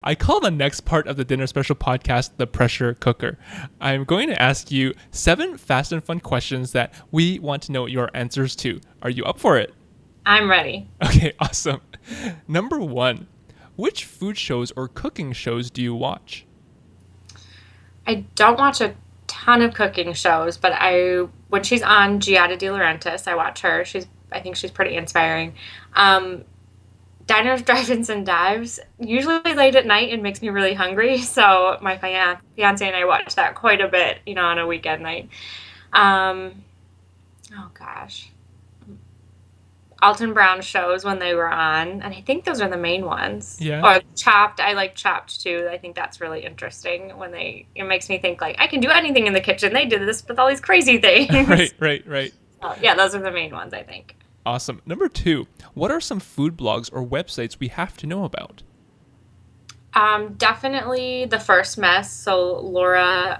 I call the next part of the Dinner Special podcast the pressure cooker. I'm going to ask you 7 fast and fun questions that we want to know your answers to. Are you up for it? I'm ready. Okay, awesome. Number 1, which food shows or cooking shows do you watch? I don't watch a ton of cooking shows, but I when she's on Giada De Laurentiis, I watch her. I think she's pretty inspiring. Um, Diners, Drive-ins, and Dives, usually late at night and makes me really hungry. So my fiance and I watch that quite a bit, on a weekend night. Um, oh gosh. Alton Brown shows when they were on, and I think those are the main ones. Yeah. Or Chopped, I like Chopped too. I think that's really interesting it makes me think like I can do anything in the kitchen. They did this with all these crazy things. Right. So, yeah, those are the main ones, I think. Awesome. Number 2, what are some food blogs or websites we have to know about? Definitely The First Mess. So Laura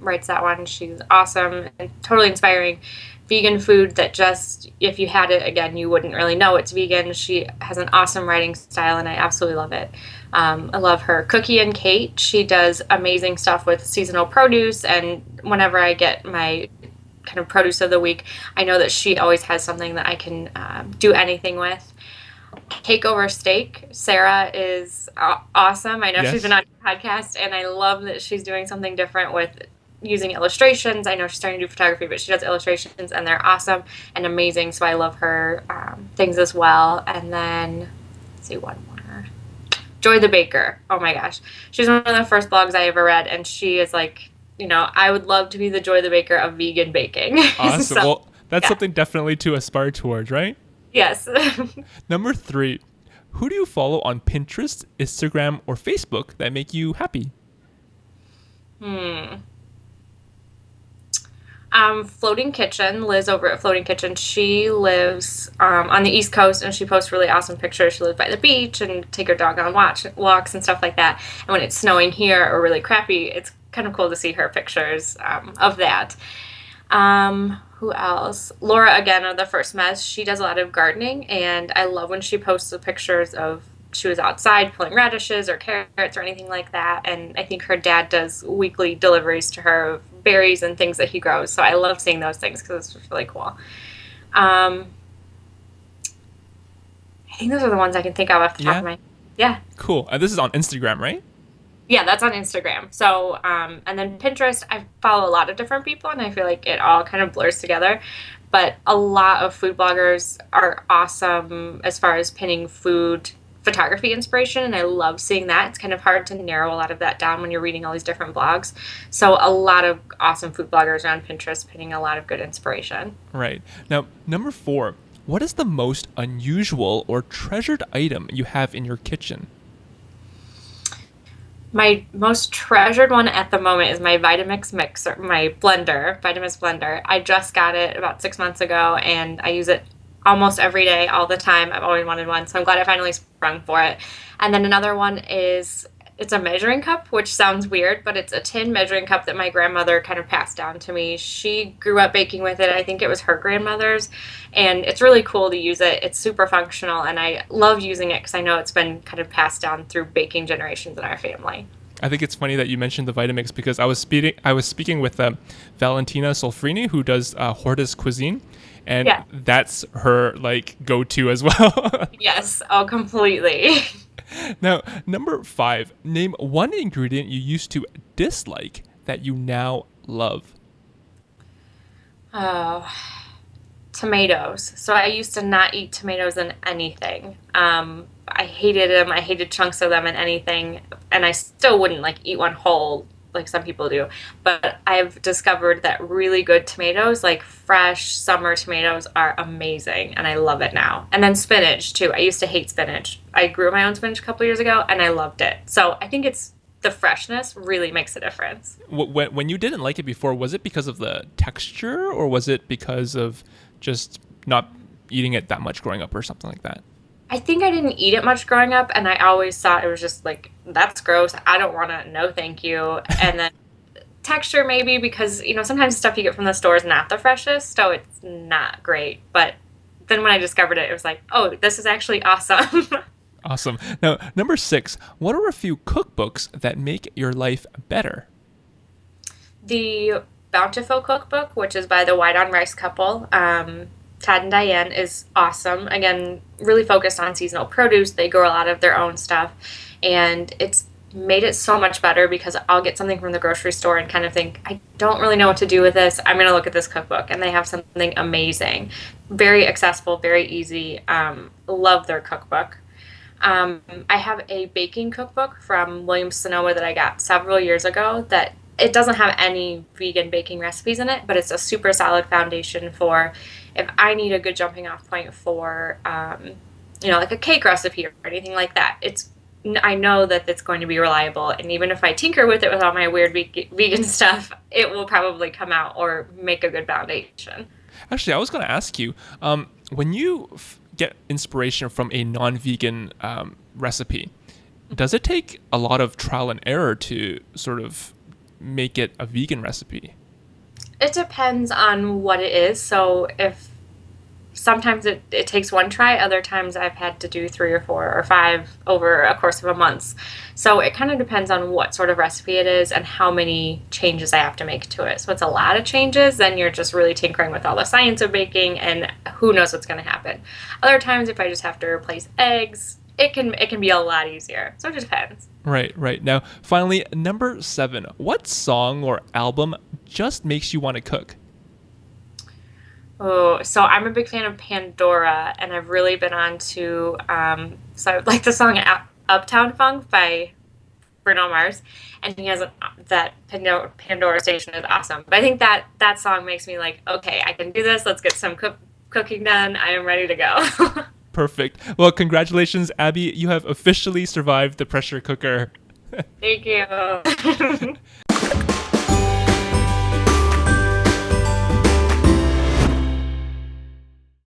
writes that one. She's awesome and totally inspiring. Vegan food that just, if you had it again, you wouldn't really know it's vegan. She has an awesome writing style, and I absolutely love it. I love her. Cookie and Kate. She does amazing stuff with seasonal produce, and whenever I get my kind of produce of the week, I know that she always has something that I can do anything with. Take Over Steak. Sarah is awesome. I know she's been Yes. on your podcast, and I love that she's doing something different with using illustrations. I know she's starting to do photography, but she does illustrations, and they're awesome and amazing. So I love her things as well. And then, let's see, one more. Joy the Baker. Oh my gosh. She's one of the first blogs I ever read, and she is like, I would love to be the Joy the Baker of vegan baking. Awesome. So, Well, that's yeah. something definitely to aspire towards, right? Yes. Number 3, who do you follow on Pinterest, Instagram, or Facebook that make you happy? hmm. Floating Kitchen, Liz over at Floating Kitchen, she lives on the East Coast, and she posts really awesome pictures. She lives by the beach and take her dog on walks and stuff like that. And when it's snowing here or really crappy, it's kind of cool to see her pictures of that. Who else? Laura, again, of The First Mess. She does a lot of gardening, and I love when she posts the pictures of she was outside pulling radishes or carrots or anything like that. And I think her dad does weekly deliveries to her of berries and things that he grows. So I love seeing those things because it's just really cool. Um, I think those are the ones I can think of off the top Yeah. of my. Yeah. Cool. This is on Instagram, right? Yeah, that's on Instagram. So, and then Pinterest, I follow a lot of different people, and I feel like it all kind of blurs together. But a lot of food bloggers are awesome as far as pinning food photography inspiration, and I love seeing that. It's kind of hard to narrow a lot of that down when you're reading all these different blogs. So, a lot of awesome food bloggers are on Pinterest pinning a lot of good inspiration. Right. Now, number 4, what is the most unusual or treasured item you have in your kitchen? My most treasured one at the moment is my Vitamix mixer, my blender, Vitamix blender. I just got it about 6 months ago, and I use it almost every day, all the time. I've always wanted one, so I'm glad I finally sprung for it. And then another one is it's a measuring cup, which sounds weird, but it's a tin measuring cup that my grandmother kind of passed down to me. She grew up baking with it. I think it was her grandmother's, and it's really cool to use it. It's super functional, and I love using it because I know it's been kind of passed down through baking generations in our family. I think it's funny that you mentioned the Vitamix because I was speaking with Valentina Solfrini, who does Hortus Cuisine, and Yeah. that's her like go-to as well. Yes. Oh, completely. Now, number 5, name one ingredient you used to dislike that you now love. Oh, tomatoes. So I used to not eat tomatoes in anything. I hated them. I hated chunks of them in anything, and I still wouldn't like eat one whole like some people do. But I've discovered that really good tomatoes, like fresh summer tomatoes, are amazing, and I love it now. And then spinach too. I used to hate spinach. I grew my own spinach a couple years ago, and I loved it. So I think it's the freshness really makes a difference. When you didn't like it before, was it because of the texture or was it because of just not eating it that much growing up or something like that? I think I didn't eat it much growing up, and I always thought it was just like, that's gross. I don't want to. No, thank you. And then texture, maybe because, sometimes stuff you get from the store is not the freshest, so it's not great. But then when I discovered it, it was like, oh, this is actually awesome. Awesome. Now, number 6, what are a few cookbooks that make your life better? The Bountiful cookbook, which is by the White on Rice couple, Todd and Diane, is awesome. Again, really focused on seasonal produce. They grow a lot of their own stuff, and it's made it so much better because I'll get something from the grocery store and kind of think, I don't really know what to do with this. I'm going to look at this cookbook, and they have something amazing. Very accessible, very easy. Love their cookbook. I have a baking cookbook from Williams Sonoma that I got several years ago that it doesn't have any vegan baking recipes in it, but it's a super solid foundation for if I need a good jumping off point for, like a cake recipe or anything like that. I know that it's going to be reliable, and even if I tinker with it with all my weird vegan stuff, it will probably come out or make a good foundation. Actually, I was going to ask you, when you get inspiration from a non-vegan recipe, does it take a lot of trial and error to sort of make it a vegan recipe? It depends on what it is. So if sometimes it takes one try, other times I've had to do three or four or five over a course of a month. So it kind of depends on what sort of recipe it is and how many changes I have to make to it. So it's a lot of changes, then you're just really tinkering with all the science of baking and who knows what's going to happen. Other times if I just have to replace eggs, it can be a lot easier. So it just depends. Right, right. Now, finally, number 7, what song or album just makes you want to cook? Oh, so I'm a big fan of Pandora, and I've really been on to so I like the song "Uptown Funk" by Bruno Mars, and he has that Pandora station is awesome. But I think that song makes me like, okay, I can do this. Let's get some cooking done. I am ready to go. Perfect. Well, congratulations, Abby. You have officially survived the pressure cooker. Thank you.